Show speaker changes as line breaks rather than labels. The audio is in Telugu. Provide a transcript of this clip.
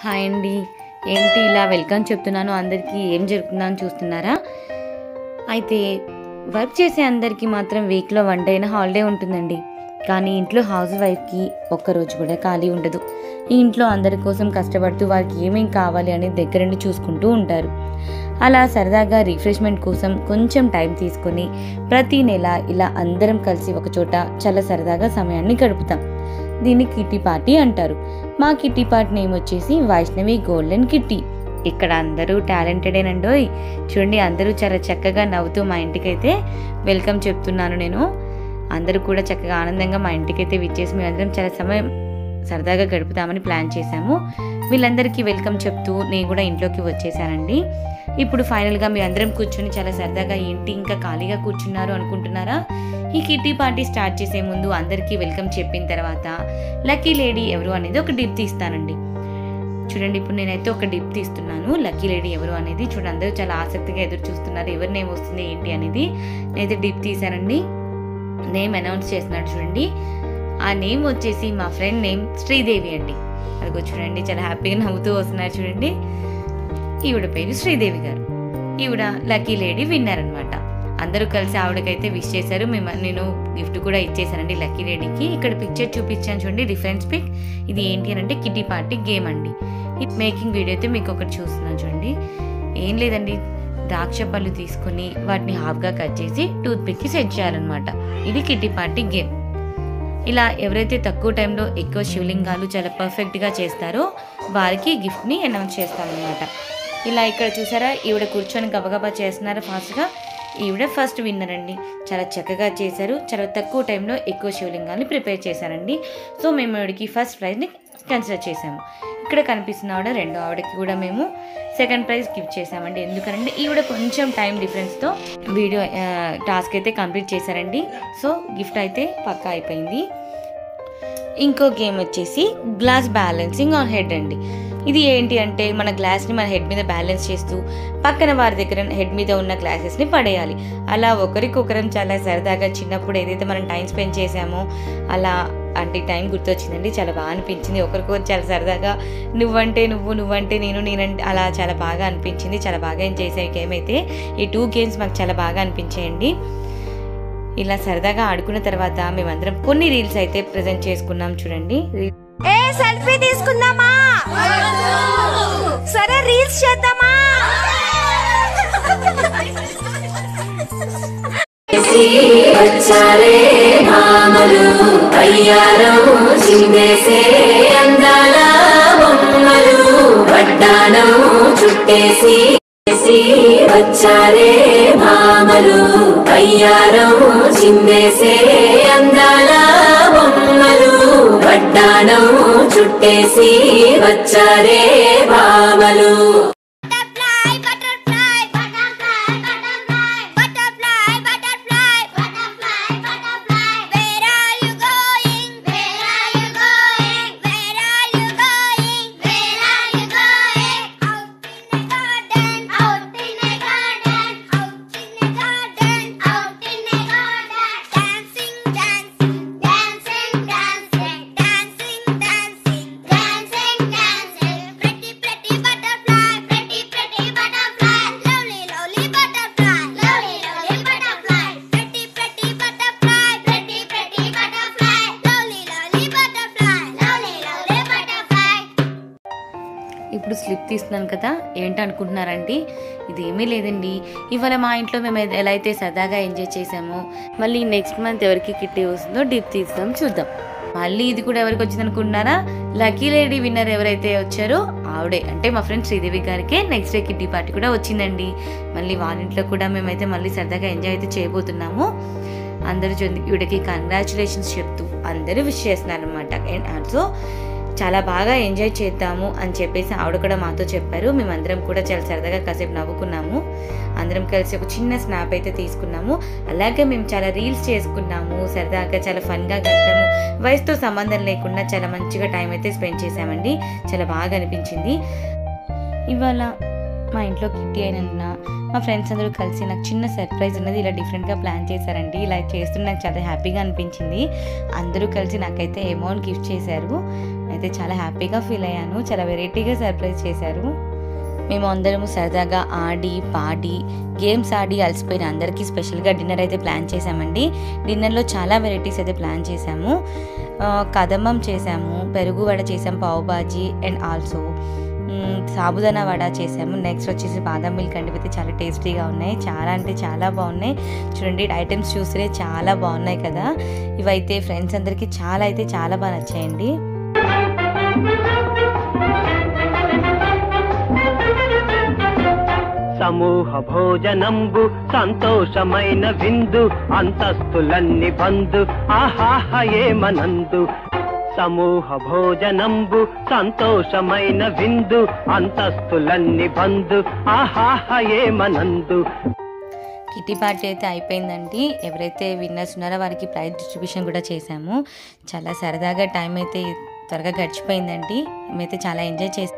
హాయ్ అండి. ఏంటి ఇలా వెల్కమ్ చెప్తున్నాను అందరికీ, ఏం జరుగుతుందని చూస్తున్నారా? అయితే వర్క్ చేసే అందరికీ మాత్రం వీక్లో 1 డే అయినా హాలిడే ఉంటుందండి. కానీ ఇంట్లో హౌస్ వైఫ్కి ఒక్కరోజు కూడా ఖాళీ ఉండదు. ఈ ఇంట్లో అందరి కోసం కష్టపడుతూ వారికి ఏమేం కావాలి అనేది దగ్గరుండి చూసుకుంటూ ఉంటారు. అలా సరదాగా రిఫ్రెష్మెంట్ కోసం కొంచెం టైం తీసుకొని ప్రతి నెల ఇలా అందరం కలిసి ఒకచోట చాలా సరదాగా సమయాన్ని గడుపుతాం. దీన్ని కిట్టి పార్టీ అంటారు. మా కిట్టి పార్టీ నేమ్ వచ్చేసి వైష్ణవి గోల్డెన్ కిట్టి. ఇక్కడ అందరూ టాలెంటెడేనండోయ్. చూడండి, అందరూ చాలా చక్కగా నవ్వుతూ మా ఇంటికైతే వెల్కమ్ చెప్తున్నాను నేను. అందరూ కూడా చక్కగా ఆనందంగా మా ఇంటికైతే విచ్చేసి మేమందరం చాలా సమయం సరదాగా గడుపుతామని ప్లాన్ చేశాము. వీళ్ళందరికీ వెల్కమ్ చెప్తూ నేను కూడా ఇంట్లోకి వచ్చేసానండి. ఇప్పుడు ఫైనల్గా మీ అందరం కూర్చొని చాలా సరదాగా ఏంటి ఇంకా ఖాళీగా కూర్చున్నారు అనుకుంటున్నారా? ఈ కిట్టి పార్టీ స్టార్ట్ చేసే ముందు అందరికీ వెల్కమ్ చెప్పిన తర్వాత లక్కీ లేడీ ఎవరు అనేది ఒక డిప్ తీస్తానండి. చూడండి, ఇప్పుడు నేనైతే ఒక డిప్ తీస్తున్నాను. లక్కీ లేడీ ఎవరు అనేది చూడండి, అందరూ చాలా ఆసక్తిగా ఎదురు చూస్తున్నారు ఎవరి నేమ్ వస్తుంది ఏంటి అనేది. నేనైతే డిప్ తీసానండి. నేమ్ అనౌన్స్ చేస్తున్నాడు చూడండి. ఆ నేమ్ వచ్చేసి మా ఫ్రెండ్ నేమ్ శ్రీదేవి అండి. అదిగో చూడండి, చాలా హ్యాపీగా నవ్వుతూ వస్తున్నారు చూడండి. ఈవిడ పేరు శ్రీదేవి గారు. ఈవిడ లక్కీ లేడీ విన్నర్ అనమాట. అందరూ కలిసి ఆవిడకైతే విష్ చేశారు. నేను గిఫ్ట్ కూడా ఇచ్చేసానండి లక్కీ లేడీకి. ఇక్కడ పిక్చర్ చూపించాను చూడండి, రిఫరెన్స్ పిక్. ఇది ఏంటి అని అంటే కిట్టి పార్టీ గేమ్ అండి. ఈ మేకింగ్ వీడియో అయితే మీకు ఒకటి చూస్తున్నాను చూడండి. ఏం లేదండి, ద్రాక్ష పళ్ళు తీసుకొని వాటిని హాఫ్గా కట్ చేసి టూత్ పిక్కి సెట్ చేయాలన్నమాట. ఇది కిట్టి పార్టీ గేమ్. ఇలా ఎవరైతే తక్కువ టైంలో ఎక్కువ శివలింగాలు చాలా పర్ఫెక్ట్గా చేస్తారో వారికి గిఫ్ట్ని అనౌన్స్ చేస్తామన్నమాట. ఇలా ఇక్కడ చూసారా, ఈవిడ కూర్చొని గబగబా చేస్తున్నారు ఫాస్ట్గా. ఈవిడ ఫస్ట్ విన్నర్ అండి. చాలా చక్కగా చేశారు. చాలా తక్కువ టైంలో ఎక్కువ శివలింగాన్ని ప్రిపేర్ చేశారండి. సో మేము ఆవిడకి ఫస్ట్ ప్రైజ్ని కన్సిడర్ చేసాము. ఇక్కడ కనిపిస్తున్న ఆవిడ రెండో ఆవిడకి కూడా మేము సెకండ్ ప్రైజ్ గిఫ్ట్ చేసామండి. ఎందుకంటే ఈవిడ కొంచెం టైం డిఫరెన్స్తో వీడియో టాస్క్ అయితే కంప్లీట్ చేశారండి. సో గిఫ్ట్ అయితే పక్కా అయిపోయింది. ఇంకో గేమ్ వచ్చేసి గ్లాస్ బ్యాలెన్సింగ్ ఆన్ హెడ్ అండి. ఇది ఏంటి అంటే మన గ్లాస్ని మన హెడ్ మీద బ్యాలెన్స్ చేస్తూ పక్కన వారి దగ్గర హెడ్ మీద ఉన్న గ్లాసెస్ని పడేయాలి. అలా ఒకరికొకరం చాలా సరదాగా చిన్నప్పుడు ఏదైతే మనం టైం స్పెండ్ చేసామో అలా అంటే టైం గుర్తొచ్చిందండి. చాలా బాగా అనిపించింది. ఒకరికొకరు చాలా సరదాగా నువ్వంటే నువ్వు, నువ్వంటే నేను, నేనంటే అలా చాలా బాగా అనిపించింది. చాలా బాగా ఎంజాయ్ చేసే గేమ్ అయితే ఈ 2 గేమ్స్ మాకు చాలా బాగా అనిపించాయండి. ఇలా సరదాగా ఆడుకున్న తర్వాత మేమందరం కొన్ని రీల్స్ అయితే ప్రెజెంట్ చేసుకున్నాం చూడండి.
సెల్ఫీ తీసుకుందామా? సరే రీల్స్ చేద్దామా?
వచ్చారే మామలు అయ్యారం చిందేసే అందాల బొమ్మలు వడ్డానం చుట్టేసి వచ్చారే మామలు అయ్యారం చిందేసే అందాల బొమ్మలు వడ్డానం చుట్టేసి వచ్చారే మామలు.
ఇప్పుడు స్లిప్ తీస్తున్నాను కదా, ఏంటనుకుంటున్నారండి? ఇది ఏమీ లేదండి. ఇవాళ మా ఇంట్లో మేము ఎలా అయితే సరదాగా ఎంజాయ్ చేసామో మళ్ళీ నెక్స్ట్ మంత్ ఎవరికి కిట్టి వస్తుందో డిప్ తీస్తాం, చూద్దాం. మళ్ళీ ఇది కూడా ఎవరికి వచ్చింది అనుకుంటున్నారా? లక్కీ లేడీ విన్నర్ ఎవరైతే వచ్చారో ఆవిడే, అంటే మా ఫ్రెండ్ శ్రీదేవి గారికే నెక్స్ట్ డే కిట్టి పార్టీ కూడా వచ్చిందండి. మళ్ళీ వాళ్ళ ఇంట్లో కూడా మేమైతే మళ్ళీ సరదాగా ఎంజాయ్ అయితే చేయబోతున్నాము. అందరూ వీడికి కంగ్రాచులేషన్స్ చెప్తూ అందరూ విష్ చేస్తున్నారు అనమాట. అండ్ ఆల్సో చాలా బాగా ఎంజాయ్ చేద్దాము అని చెప్పేసి ఆవిడ కూడా మాతో చెప్పారు. మేమందరం కూడా చాలా సరదాగా కాసేపు నవ్వుకున్నాము. అందరం కలిసి ఒక చిన్న స్నాప్ అయితే తీసుకున్నాము. అలాగే మేము చాలా రీల్స్ చేసుకున్నాము. సరదాగా చాలా ఫన్గా గడిపాము. వయసుతో సంబంధం లేకుండా చాలా మంచిగా టైం అయితే స్పెండ్ చేసామండి. చాలా బాగా అనిపించింది. ఇవాళ మా ఇంట్లో కిట్టి అయినందున మా ఫ్రెండ్స్ అందరూ కలిసి నాకు చిన్న సర్ప్రైజ్ అనేది ఇలా డిఫరెంట్గా ప్లాన్ చేశారండి. ఇలా చేస్తుంటే నాకు చాలా హ్యాపీగా అనిపించింది. అందరూ కలిసి నాకైతే అమౌంట్ గిఫ్ట్ చేశారు. అయితే చాలా హ్యాపీగా ఫీల్ అయ్యాను. చాలా వెరైటీగా సర్ప్రైజ్ చేశారు. మేము అందరము సరదాగా ఆడి పాడి గేమ్స్ ఆడి అలసిపోయిన అందరికీ స్పెషల్గా డిన్నర్ అయితే ప్లాన్ చేసామండి. డిన్నర్లో చాలా వెరైటీస్ అయితే ప్లాన్ చేసాము. కదమ్మం చేసాము, పెరుగు వడ చేసాము, పావు బాజీ అండ్ ఆల్సో సాబుదానా వడ చేసాము. నెక్స్ట్ వచ్చేసి బాదం మిల్క్ అండి. అయితే చాలా టేస్టీగా ఉన్నాయి, చాలా అంటే చాలా బాగున్నాయి. చూడండి ఐటమ్స్ చూస్తే చాలా బాగున్నాయి కదా. ఇవైతే ఫ్రెండ్స్ అందరికీ చాలా బాగా నచ్చాయండి.
సమూహ భోజనంబు సంతోషమైన విందు అంతస్తులన్నీ బంధు ఆహాహ ఏమనందు. సమూహ భోజనంబు సంతోషమైన విందు అంతస్తులన్నీ బంధు ఆహాహ ఏమనందు.
కిట్టి పార్టీ అయితే అయిపోయిందండి. ఎవరైతే విన్నర్స్ ఉన్నారో వారికి ప్రైజ్ డిస్ట్రిబ్యూషన్ కూడా చేశాము. చాలా సరదాగా టైం అయితే త్వరగా గడిచిపోయిందండి. మేమైతే చాలా ఎంజాయ్ చేస్తాం.